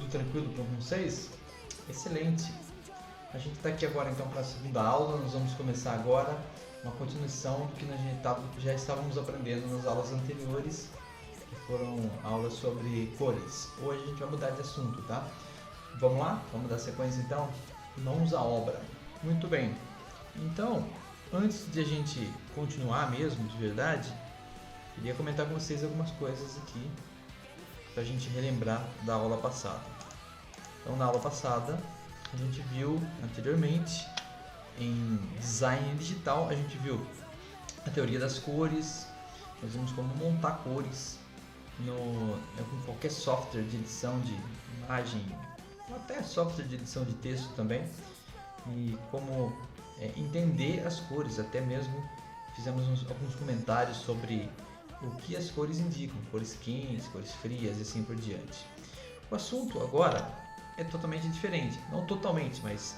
Tudo tranquilo com vocês? Excelente! A gente está aqui agora então para a segunda aula. Nós vamos começar agora uma continuação do que já estávamos aprendendo nas aulas anteriores, que foram aulas sobre cores. Hoje a gente vai mudar de assunto, tá? Vamos lá? Vamos dar sequência então? Mãos à obra. Muito bem. Então, antes de a gente continuar mesmo, de verdade, queria comentar com vocês algumas coisas aqui para a gente relembrar da aula passada. Então, na aula passada, a gente viu anteriormente em design digital, a gente viu a teoria das cores, nós vimos como montar cores com qualquer software de edição de imagem, ou até software de edição de texto também, e como entender as cores, até mesmo fizemos alguns comentários sobre o que as cores indicam, cores quentes, cores frias e assim por diante. O assunto agora é totalmente diferente, não totalmente, mas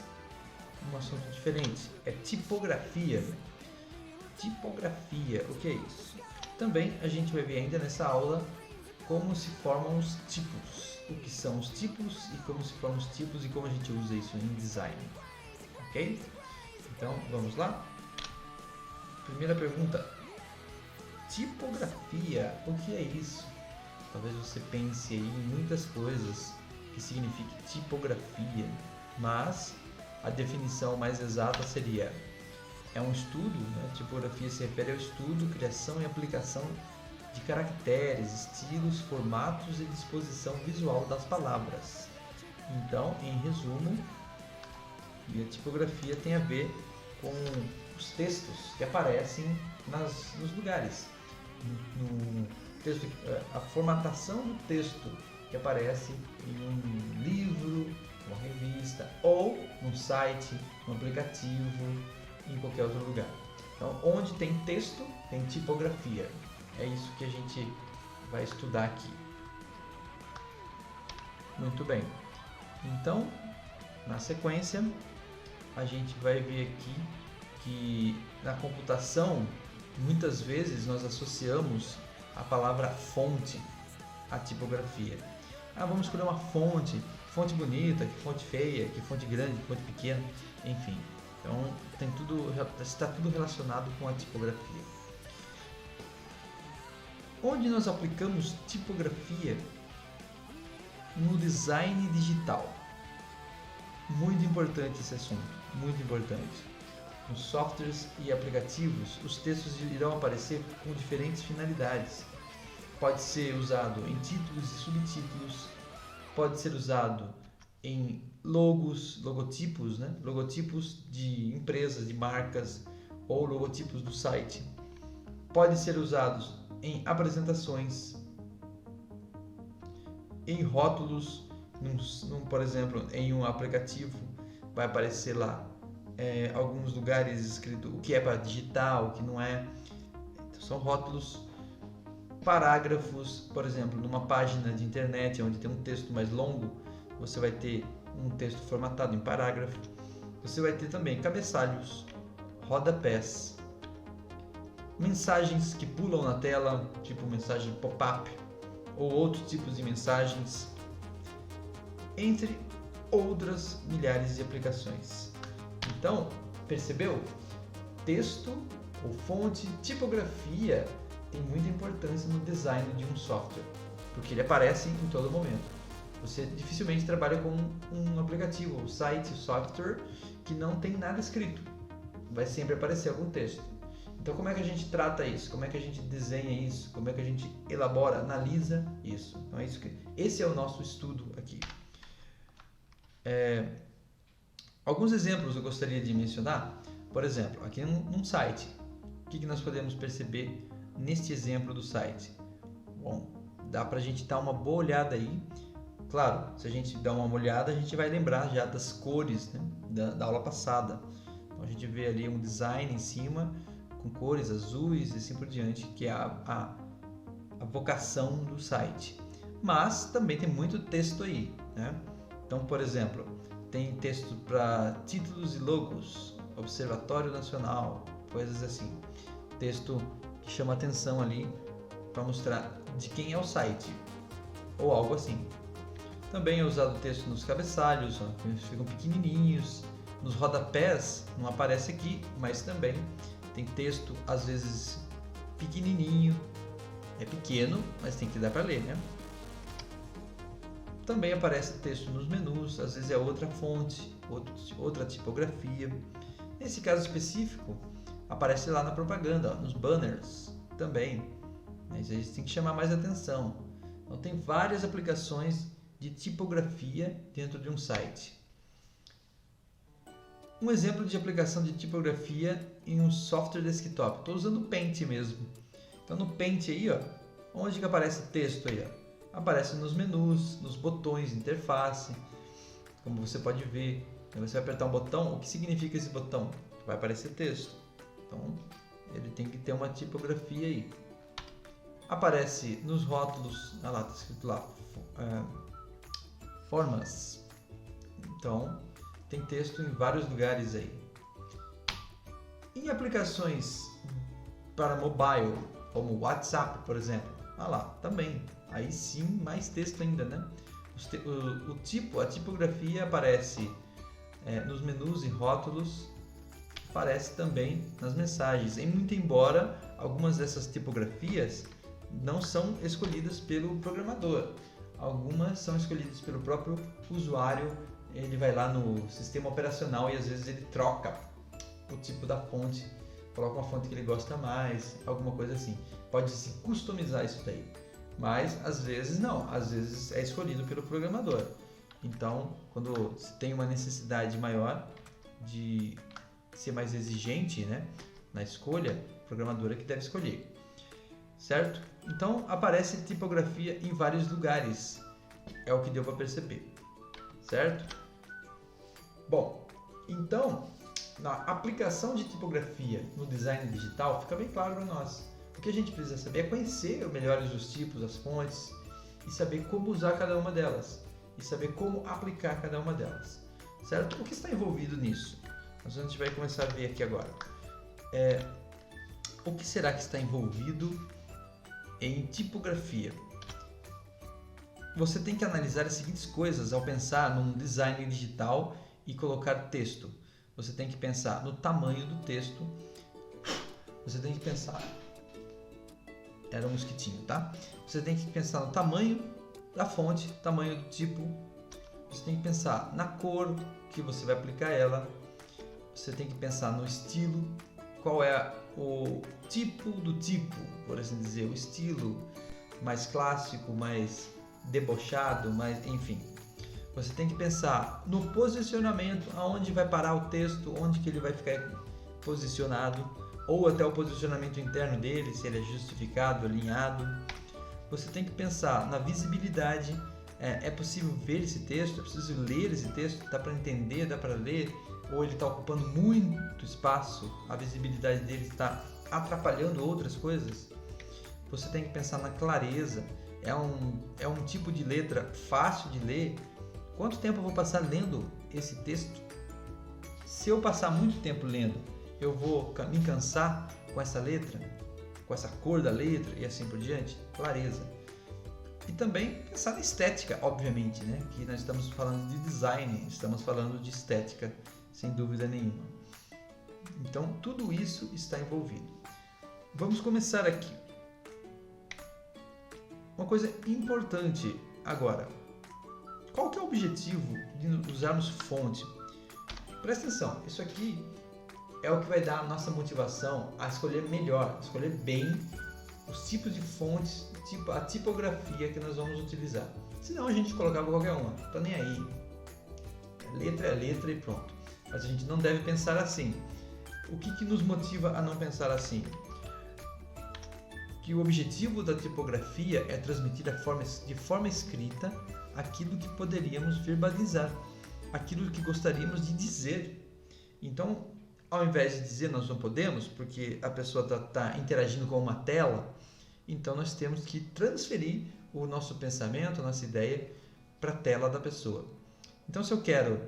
um assunto diferente, é tipografia. Tipografia, o que é isso? Também a gente vai ver ainda nessa aula como se formam os tipos, o que são os tipos e como se formam os tipos e como a gente usa isso em design, ok? Então vamos lá? Primeira pergunta. Tipografia, o que é isso? Talvez você pense aí em muitas coisas que signifique tipografia, mas a definição mais exata seria: é um estudo, né? Tipografia se refere ao estudo, criação e aplicação de caracteres, estilos, formatos e disposição visual das palavras. Então, em resumo, a tipografia tem a ver com os textos que aparecem nos lugares. No texto, a formatação do texto que aparece em um livro, uma revista ou num site, num aplicativo, em qualquer outro lugar. Então, onde tem texto, tem tipografia. É isso que a gente vai estudar aqui. Muito bem. Então, na sequência, a gente vai ver aqui que na computação, muitas vezes nós associamos a palavra fonte à tipografia. Vamos escolher uma fonte bonita, que fonte feia, que fonte grande, que fonte pequena, enfim. Então está tudo relacionado com a tipografia. Onde nós aplicamos tipografia? No design digital. Muito importante esse assunto, muito importante. Nos softwares e aplicativos, os textos irão aparecer com diferentes finalidades. Pode ser usado em títulos e subtítulos, pode ser usado em logotipos, né? Logotipos de empresas, de marcas ou logotipos do site. Pode ser usado em apresentações, em rótulos, por exemplo, em um aplicativo vai aparecer lá alguns lugares escrito o que é para digitar, o que não é. Então, são rótulos. Parágrafos, por exemplo, numa página de internet onde tem um texto mais longo, você vai ter um texto formatado em parágrafo. Você vai ter também cabeçalhos, rodapés, mensagens que pulam na tela, tipo mensagem pop-up, ou outros tipos de mensagens, entre outras milhares de aplicações. Então, percebeu? Texto ou fonte, tipografia tem muita importância no design de um software, porque ele aparece em todo momento. Você dificilmente trabalha com um aplicativo, um site, software que não tem nada escrito. Vai sempre aparecer algum texto. Então, como é que a gente trata isso? Como é que a gente desenha isso? Como é que a gente elabora, analisa isso? Então, esse é o nosso estudo aqui. Alguns exemplos eu gostaria de mencionar. Por exemplo, aqui num site, o que nós podemos perceber neste exemplo do site? Bom, dá para a gente dar uma boa olhada aí. Claro, se a gente dar uma olhada, a gente vai lembrar já das cores, né, da aula passada. Então, a gente vê ali um design em cima com cores azuis e assim por diante, que é a vocação do site. Mas também tem muito texto aí, né? Então, por exemplo, tem texto para títulos e logos, Observatório Nacional, coisas assim. Texto que chama atenção ali para mostrar de quem é o site ou algo assim. Também é usado texto nos cabeçalhos, ó, eles ficam pequenininhos. Nos rodapés não aparece aqui, mas também tem texto às vezes pequenininho. É pequeno, mas tem que dar para ler, né? Também aparece texto nos menus, às vezes é outra fonte, outra tipografia. Nesse caso específico, aparece lá na propaganda, ó, nos banners também. Mas a gente tem que chamar mais atenção. Então tem várias aplicações de tipografia dentro de um site. Um exemplo de aplicação de tipografia em um software desktop. Estou usando o Paint mesmo. Então no Paint aí, ó, onde que aparece texto aí, ó? Aparece nos menus, nos botões, interface. Como você pode ver, você vai apertar um botão, o que significa esse botão? Vai aparecer texto. Então ele tem que ter uma tipografia aí. Aparece nos rótulos, olha lá, está escrito lá, formas. Então tem texto em vários lugares aí. Em aplicações para mobile, como o WhatsApp, por exemplo, olha lá, também. Aí sim, mais texto ainda, né? A tipografia aparece nos menus e rótulos, aparece também nas mensagens. E muito embora algumas dessas tipografias não são escolhidas pelo programador, algumas são escolhidas pelo próprio usuário. Ele vai lá no sistema operacional e às vezes ele troca o tipo da fonte, coloca uma fonte que ele gosta mais, alguma coisa assim. Pode se customizar isso daí. Mas às vezes não, às vezes é escolhido pelo programador. Então, quando se tem uma necessidade maior de ser mais exigente, né, na escolha, o programador é que deve escolher, certo? Então aparece tipografia em vários lugares, é o que deu para perceber, certo? Bom, então na aplicação de tipografia no design digital fica bem claro para nós. O que a gente precisa saber é conhecer melhor os tipos, as fontes e saber como usar cada uma delas e saber como aplicar cada uma delas, certo? O que está envolvido nisso? A gente vai começar a ver aqui agora. O que será que está envolvido em tipografia? Você tem que analisar as seguintes coisas ao pensar num design digital e colocar texto. Você tem que pensar no tamanho do texto. Você tem que pensar... Era um mosquitinho, tá? Você tem que pensar no tamanho da fonte, tamanho do tipo. Você tem que pensar na cor que você vai aplicar ela. Você tem que pensar no estilo. Qual é o tipo do tipo, por assim dizer, o estilo mais clássico, mais debochado, mais, enfim. Você tem que pensar no posicionamento, aonde vai parar o texto, onde que ele vai ficar posicionado, ou até o posicionamento interno dele, se ele é justificado, alinhado. Você tem que pensar na visibilidade, é possível ver esse texto, é preciso ler esse texto, dá para entender, dá para ler, ou ele está ocupando muito espaço, a visibilidade dele está atrapalhando outras coisas. Você tem que pensar na clareza, é um tipo de letra fácil de ler. Quanto tempo eu vou passar lendo esse texto? Se eu passar muito tempo lendo, eu vou me cansar com essa letra, com essa cor da letra e assim por diante? Clareza. E também pensar na estética, obviamente, né? Que nós estamos falando de design, estamos falando de estética, sem dúvida nenhuma. Então, tudo isso está envolvido. Vamos começar aqui. Uma coisa importante agora. Qual que é o objetivo de usarmos fonte? Presta atenção, isso aqui é o que vai dar a nossa motivação a escolher melhor, escolher bem os tipos de fontes, a tipografia que nós vamos utilizar. Senão a gente colocava qualquer uma, não tá nem aí. É letra e pronto. Mas a gente não deve pensar assim. O que nos motiva a não pensar assim? Que o objetivo da tipografia é transmitir de forma escrita aquilo que poderíamos verbalizar, aquilo que gostaríamos de dizer. Então, ao invés de dizer nós não podemos, porque a pessoa está interagindo com uma tela, então nós temos que transferir o nosso pensamento, a nossa ideia para a tela da pessoa. Então, se eu quero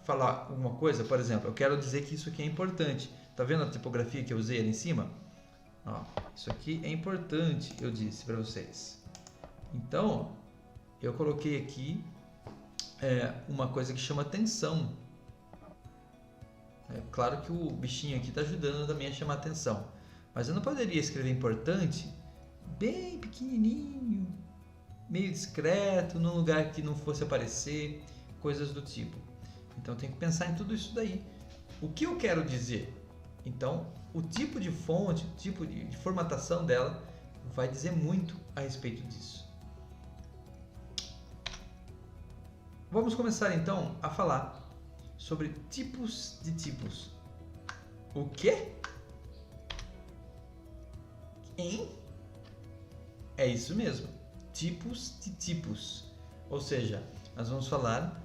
falar alguma coisa, por exemplo, eu quero dizer que isso aqui é importante. Está vendo a tipografia que eu usei ali em cima? Ó, isso aqui é importante, eu disse para vocês. Então, eu coloquei aqui uma coisa que chama atenção. É claro que o bichinho aqui está ajudando também a chamar atenção, mas eu não poderia escrever importante bem pequenininho, meio discreto, num lugar que não fosse aparecer, coisas do tipo. Então tem que pensar em tudo isso daí. O que eu quero dizer? Então, o tipo de fonte, o tipo de formatação dela vai dizer muito a respeito disso. Vamos começar então a falar sobre tipos de tipos. O quê? Hein? É isso mesmo. Tipos de tipos. Ou seja, nós vamos falar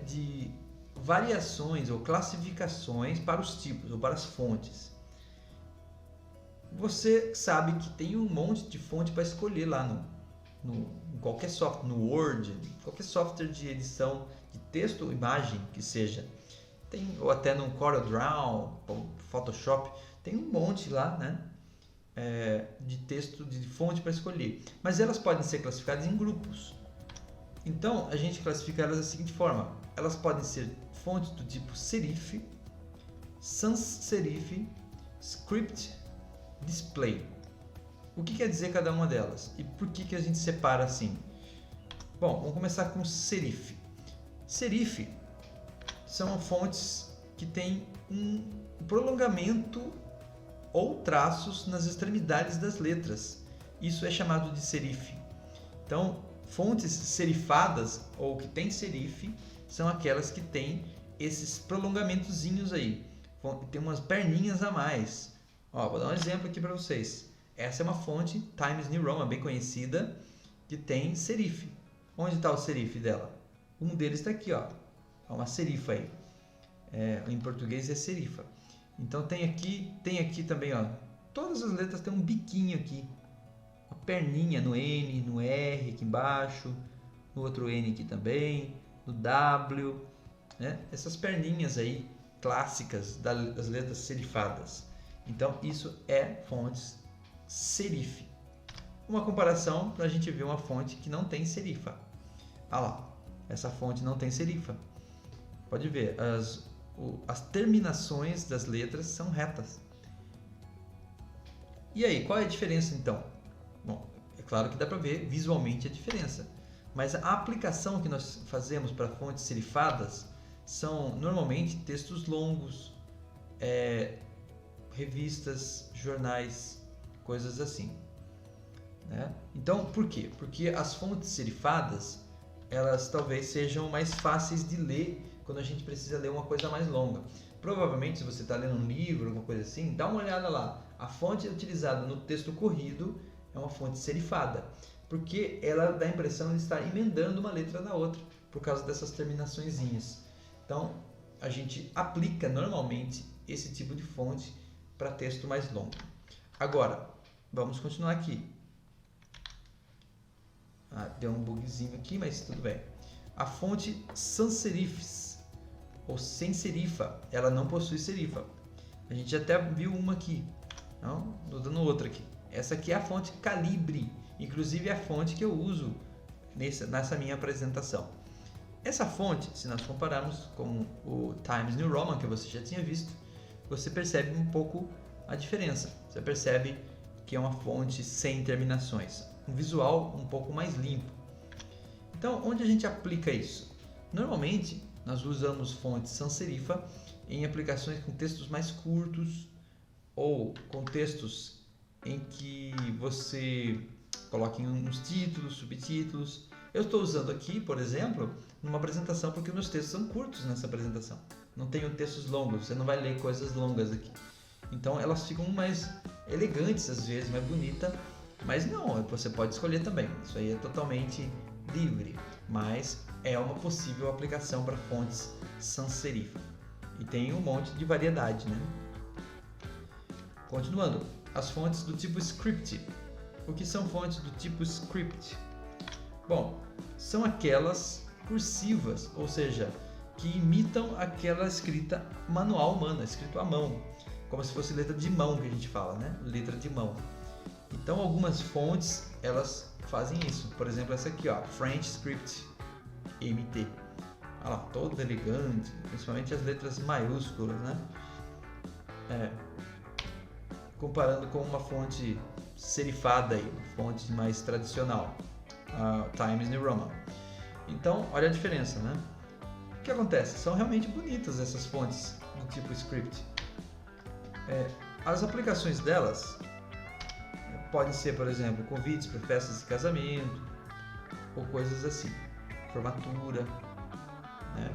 de variações ou classificações para os tipos ou para as fontes. Você sabe que tem um monte de fonte para escolher lá em qualquer software, no Word, qualquer software de edição de texto ou imagem que seja. Ou até no CorelDRAW, Photoshop, tem um monte lá, né? De texto, de fonte para escolher. Mas elas podem ser classificadas em grupos. Então, a gente classifica elas da seguinte forma. Elas podem ser fontes do tipo serif, sans serif, script, display. O que quer dizer cada uma delas? E por que a gente separa assim? Bom, vamos começar com serif. Serif são fontes que têm um prolongamento ou traços nas extremidades das letras. Isso é chamado de serif. Então, fontes serifadas ou que têm serif são aquelas que têm esses prolongamentozinhos aí. Tem umas perninhas a mais. Vou dar um exemplo aqui para vocês. Essa é uma fonte Times New Roman, bem conhecida, que tem serif. Onde está o serif dela? Um deles está aqui, ó. Uma serifa aí. Em português é serifa. Então tem aqui também, ó. Todas as letras têm um biquinho aqui. Uma perninha no N, no R aqui embaixo, no outro N aqui também, no W, né? Essas perninhas aí clássicas das letras serifadas. Então isso é fontes serif. Uma comparação para a gente ver uma fonte que não tem serifa. Lá, essa fonte não tem serifa. Pode ver, as terminações das letras são retas. E aí, qual é a diferença então? Bom, é claro que dá para ver visualmente a diferença, mas a aplicação que nós fazemos para fontes serifadas são normalmente textos longos, revistas, jornais, coisas assim, né? Então, por quê? Porque as fontes serifadas, elas talvez sejam mais fáceis de ler quando a gente precisa ler uma coisa mais longa. Provavelmente, se você está lendo um livro, alguma coisa assim, dá uma olhada lá. A fonte utilizada no texto corrido é uma fonte serifada, porque ela dá a impressão de estar emendando uma letra na outra, por causa dessas terminaçõezinhas. Então, a gente aplica normalmente esse tipo de fonte para texto mais longo. Agora, vamos continuar aqui. Deu um bugzinho aqui, mas tudo bem. A fonte sans serifs, ou sem serifa, ela não possui serifa. A gente até viu uma aqui. Não, estou dando outra aqui. Essa aqui é a fonte Calibre, inclusive é a fonte que eu uso nessa minha apresentação. Essa fonte, se nós compararmos com o Times New Roman, que você já tinha visto, você percebe um pouco a diferença. Você percebe que é uma fonte sem terminações, um visual um pouco mais limpo. Então, onde a gente aplica isso? Normalmente, nós usamos fontes sans serifa em aplicações com textos mais curtos ou com textos em que você coloque uns títulos, subtítulos. Eu estou usando aqui, por exemplo, numa apresentação porque meus textos são curtos nessa apresentação. Não tenho textos longos, você não vai ler coisas longas aqui. Então elas ficam mais elegantes às vezes, mais bonitas, mas não, você pode escolher também. Isso aí é totalmente livre, mas é uma possível aplicação para fontes sans serifa. E tem um monte de variedade, né? Continuando, as fontes do tipo script. O que são fontes do tipo script? Bom, são aquelas cursivas, ou seja, que imitam aquela escrita manual humana, escrito à mão, como se fosse letra de mão que a gente fala, né? Letra de mão. Então, algumas fontes, elas fazem isso. Por exemplo, essa aqui, ó, French Script MT. olha lá, todo elegante, principalmente as letras maiúsculas, né? Comparando com uma fonte serifada, aí, uma fonte mais tradicional, a Times New Roman. Então, olha a diferença, né? O que acontece? São realmente bonitas essas fontes do tipo script. As aplicações delas podem ser, por exemplo, convites para festas de casamento ou coisas assim, formatura, né?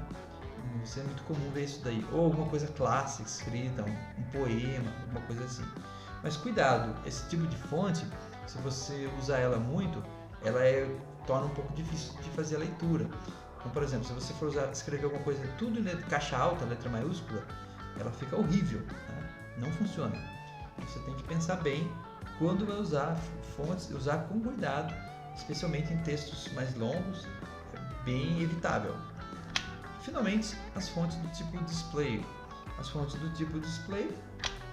Isso é muito comum ver isso daí, ou alguma coisa clássica escrita, um poema, alguma coisa assim. Mas cuidado, esse tipo de fonte, se você usar ela muito, ela torna um pouco difícil de fazer a leitura. Então, por exemplo, se você for escrever alguma coisa tudo em caixa alta, letra maiúscula, ela fica horrível, né? Não funciona. Você tem que pensar bem quando vai usar fontes, usar com cuidado, especialmente em textos mais longos, é bem evitável. Finalmente, as fontes do tipo display. As fontes do tipo display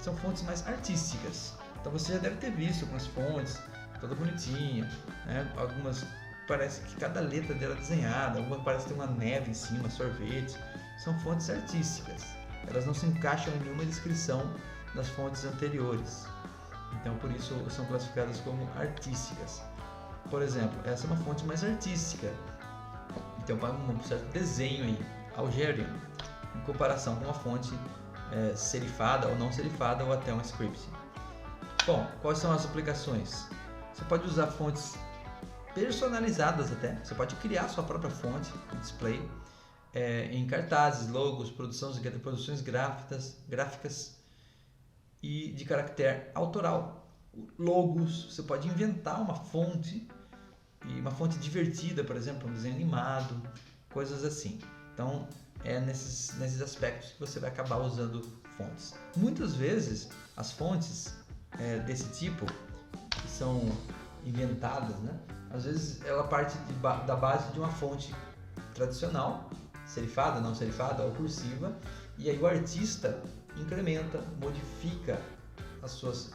são fontes mais artísticas. Então você já deve ter visto algumas fontes toda bonitinha, né? Algumas parece que cada letra dela é desenhada, algumas parece ter uma neve em cima, sorvete. São fontes artísticas. Elas não se encaixam em nenhuma descrição das fontes anteriores. Então por isso são classificadas como artísticas. Por exemplo, essa é uma fonte mais artística. Então para um certo desenho aí, Algerian, em comparação com uma fonte serifada ou não serifada ou até um script. Bom, quais são as aplicações? Você pode usar fontes personalizadas até, você pode criar sua própria fonte de display em cartazes, logos, produções gráficas e de caractere autoral. Logos, você pode inventar uma fonte divertida, por exemplo, um desenho animado, coisas assim. Então, é nesses aspectos que você vai acabar usando fontes. Muitas vezes, as fontes desse tipo, que são inventadas, né? Às vezes ela parte da base de uma fonte tradicional, serifada, não serifada ou cursiva, e aí o artista incrementa, modifica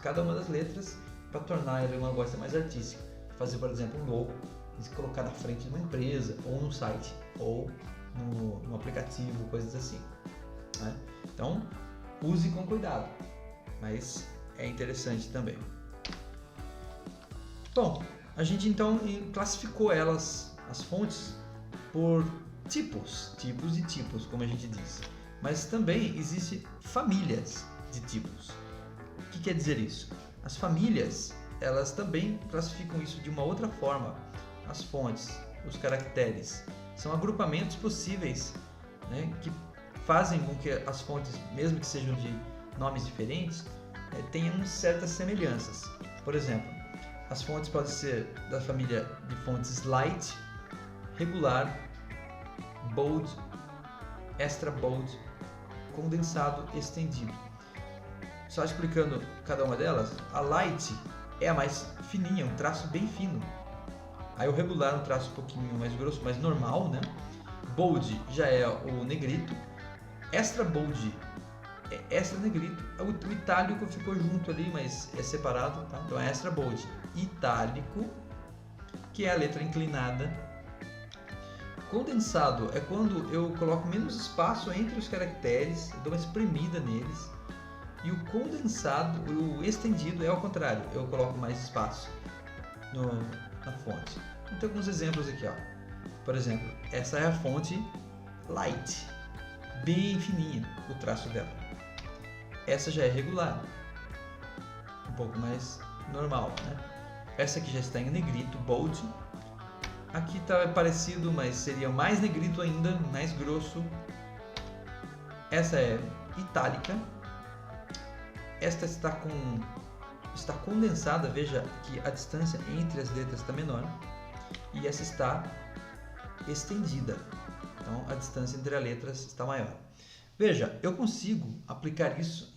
cada uma das letras para tornar ela uma coisa mais artística. Fazer, por exemplo, um logo e se colocar na frente de uma empresa, ou no site, ou no aplicativo, coisas assim, né? Então, use com cuidado, mas é interessante também. Bom, a gente então classificou as fontes por tipos e tipos, como a gente diz. Mas também existem famílias de tipos. O que quer dizer isso? As famílias, elas também classificam isso de uma outra forma. As fontes, os caracteres, são agrupamentos possíveis, né, que fazem com que as fontes, mesmo que sejam de nomes diferentes, tenham certas semelhanças. Por exemplo, as fontes podem ser da família de fontes light, regular, bold, extra bold, condensado, estendido. Só explicando cada uma delas, a light é a mais fininha, um traço bem fino. Aí o regular é um traço um pouquinho mais grosso, mais normal, né? Bold já é o negrito. Extra bold é extra negrito. O itálico ficou junto ali, mas é separado, tá? Então é extra bold. Itálico, que é a letra inclinada. Condensado é quando eu coloco menos espaço entre os caracteres, dou uma espremida neles. E o condensado, o estendido é ao contrário, eu coloco mais espaço na fonte. Então tem alguns exemplos aqui, ó. Por exemplo, essa é a fonte light, bem fininha o traço dela. Essa já é regular, um pouco mais normal, né? Essa aqui já está em negrito, bold. Aqui está parecido, mas seria mais negrito ainda, mais grosso. Essa é itálica. Esta está condensada, veja que a distância entre as letras está menor. E essa está estendida, então a distância entre as letras está maior. Veja, eu consigo aplicar isso,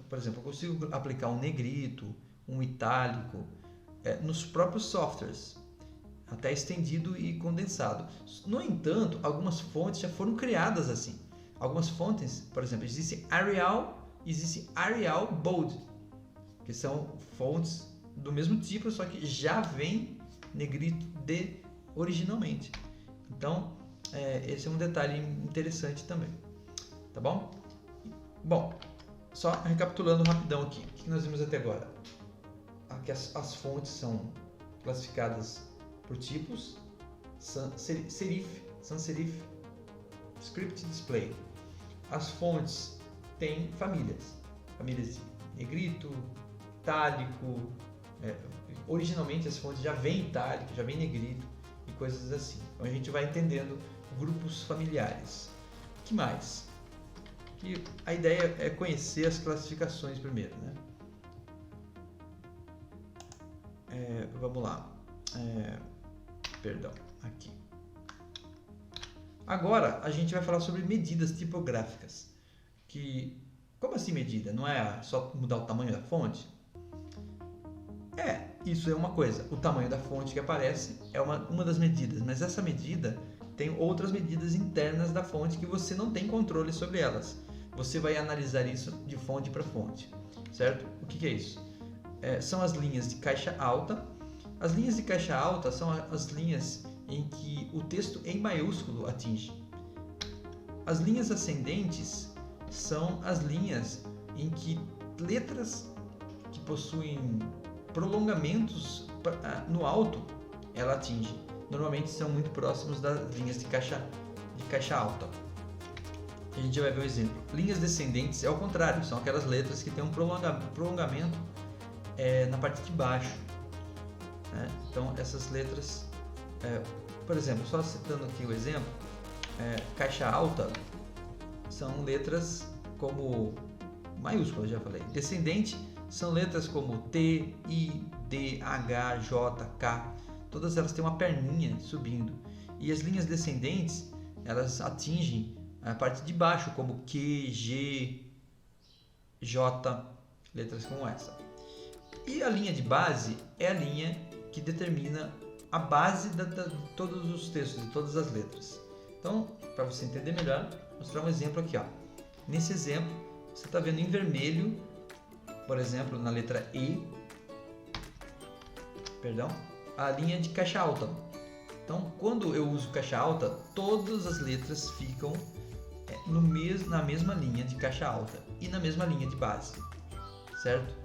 por exemplo, eu consigo aplicar um negrito, um itálico, nos próprios softwares, até estendido e condensado. No entanto, algumas fontes já foram criadas assim. Algumas fontes, por exemplo, existe Arial Bold, que são fontes do mesmo tipo, só que já vem negrito originalmente. Então, esse é um detalhe interessante também, tá bom? Bom, só recapitulando rapidão aqui, o que nós vimos até agora? Aqui as fontes são classificadas por tipos, sans serif, script display. As fontes têm famílias de negrito, itálico, originalmente as fontes já vêm itálico, já vem negrito e coisas assim. Então a gente vai entendendo grupos familiares. O que mais? Que a ideia é conhecer as classificações primeiro, né? Vamos lá. Perdão, aqui. Agora a gente vai falar sobre medidas tipográficas. Como assim medida? Não é só mudar o tamanho da fonte? Isso é uma coisa. O tamanho da fonte que aparece é uma das medidas, mas essa medida tem outras medidas internas da fonte que você não tem controle sobre elas. Você vai analisar isso de fonte para fonte, certo? O que é isso? São as linhas de caixa alta. As linhas de caixa alta são as linhas em que o texto em maiúsculo atinge. As linhas ascendentes são as linhas em que letras que possuem prolongamentos no alto ela atinge. Normalmente são muito próximos das linhas de caixa alta. A gente vai ver um exemplo. Linhas descendentes é ao contrário, são aquelas letras que têm um prolongamento na parte de baixo. Então essas letras, por exemplo, só citando aqui o exemplo, caixa alta são letras como maiúscula, já falei. Descendente são letras como T, I, D, H, J, K. Todas elas têm uma perninha subindo. E as linhas descendentes, elas atingem a parte de baixo, como Q, G, J, letras como essa. E a linha de base é a linha que determina a base de todos os textos, de todas as letras. Então, para você entender melhor, vou mostrar um exemplo aqui. Nesse exemplo, você está vendo em vermelho, por exemplo, na letra E, a linha de caixa alta. Então, quando eu uso caixa alta, todas as letras ficam na mesma linha de caixa alta e na mesma linha de base, certo?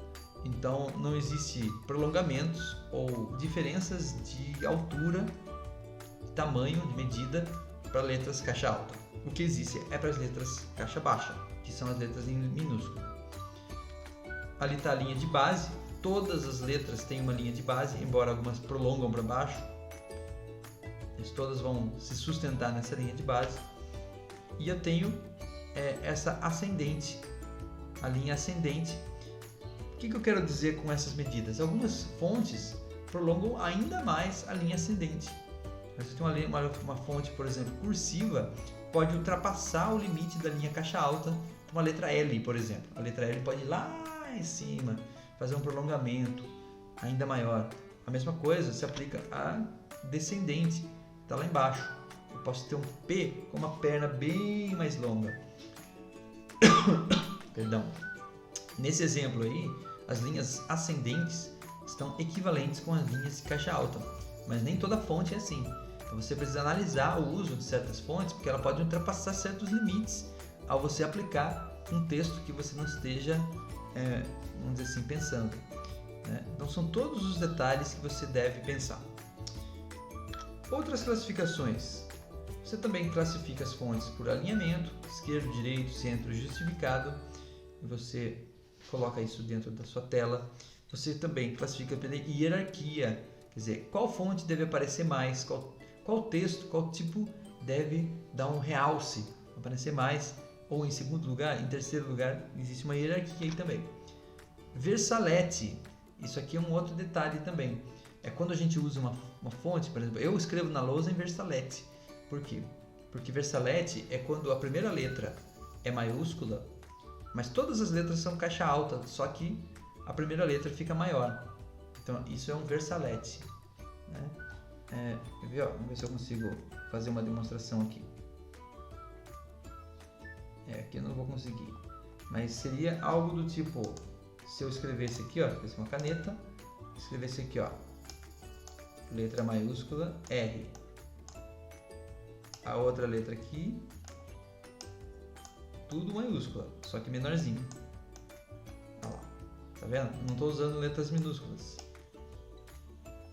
Então, não existe prolongamentos ou diferenças de altura, de tamanho, de medida para letras caixa alta. O que existe é para as letras caixa baixa, que são as letras em minúsculo. Ali está a linha de base. Todas as letras têm uma linha de base, embora algumas prolongam para baixo. Mas todas vão se sustentar nessa linha de base. E eu tenho essa ascendente, a linha ascendente. O que eu quero dizer com essas medidas? Algumas fontes prolongam ainda mais a linha ascendente. Você tem uma fonte, por exemplo, cursiva, pode ultrapassar o limite da linha caixa alta. Uma letra L, por exemplo. A letra L pode ir lá em cima, fazer um prolongamento ainda maior. A mesma coisa se aplica a descendente, está lá embaixo. Eu posso ter um P com uma perna bem mais longa. Perdão. Nesse exemplo aí, as linhas ascendentes estão equivalentes com as linhas de caixa alta, mas nem toda fonte é assim. Então você precisa analisar o uso de certas fontes, porque ela pode ultrapassar certos limites ao você aplicar um texto que você não esteja, vamos dizer assim, pensando. Então são todos os detalhes que você deve pensar. Outras classificações. Você também classifica as fontes por alinhamento, esquerdo, direito, centro, justificado. E você coloca isso dentro da sua tela. Você também classifica pela hierarquia, quer dizer, qual fonte deve aparecer mais, qual texto, qual tipo deve dar um realce, aparecer mais, ou em segundo lugar, em terceiro lugar, existe uma hierarquia aí também. Versalete, isso aqui é um outro detalhe também. É quando a gente usa uma fonte, por exemplo, eu escrevo na lousa em versalete. Por quê? Porque versalete é quando a primeira letra é maiúscula, mas todas as letras são caixa alta, só que a primeira letra fica maior. Então isso é um versalete. Quer ver? Vamos ver se eu consigo fazer uma demonstração aqui. Aqui eu não vou conseguir. Mas seria algo do tipo, se eu escrevesse aqui, tivesse uma caneta, escrevesse aqui, letra maiúscula R. a outra letra aqui, tudo maiúscula, só que menorzinho. Olha lá, tá vendo? Não estou usando letras minúsculas,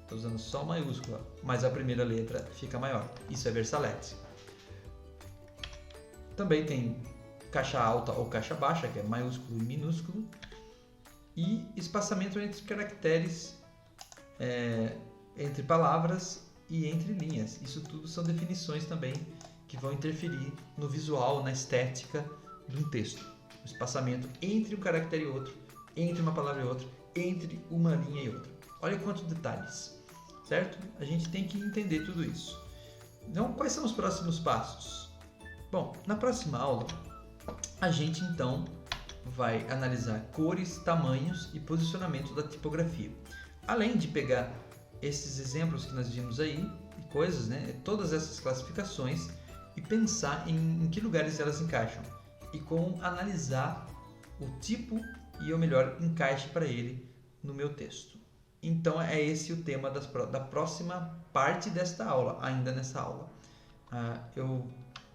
estou usando só maiúscula, mas a primeira letra fica maior. Isso é Versalete. Também tem caixa alta ou caixa baixa, que é maiúsculo e minúsculo, e espaçamento entre caracteres, entre palavras e entre linhas. Isso tudo são definições também que vão interferir no visual, na estética de um texto. O espaçamento entre um caractere e outro, entre uma palavra e outra, entre uma linha e outra. Olha quantos detalhes, certo? A gente tem que entender tudo isso. Então, quais são os próximos passos? Bom, na próxima aula, a gente então vai analisar cores, tamanhos e posicionamento da tipografia. Além de pegar esses exemplos que nós vimos aí, e coisas, né, todas essas classificações, e pensar em que lugares elas encaixam. E como analisar o tipo e o melhor encaixe para ele no meu texto. Então é esse o tema da próxima parte desta aula, ainda nessa aula. Eu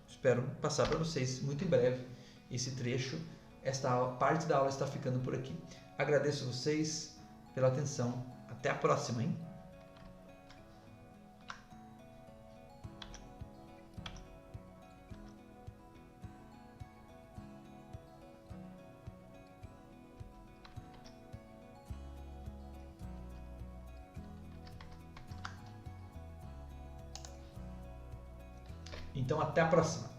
espero passar para vocês muito em breve esse trecho. Esta parte da aula está ficando por aqui. Agradeço vocês pela atenção. Até a próxima, hein? Então, até a próxima.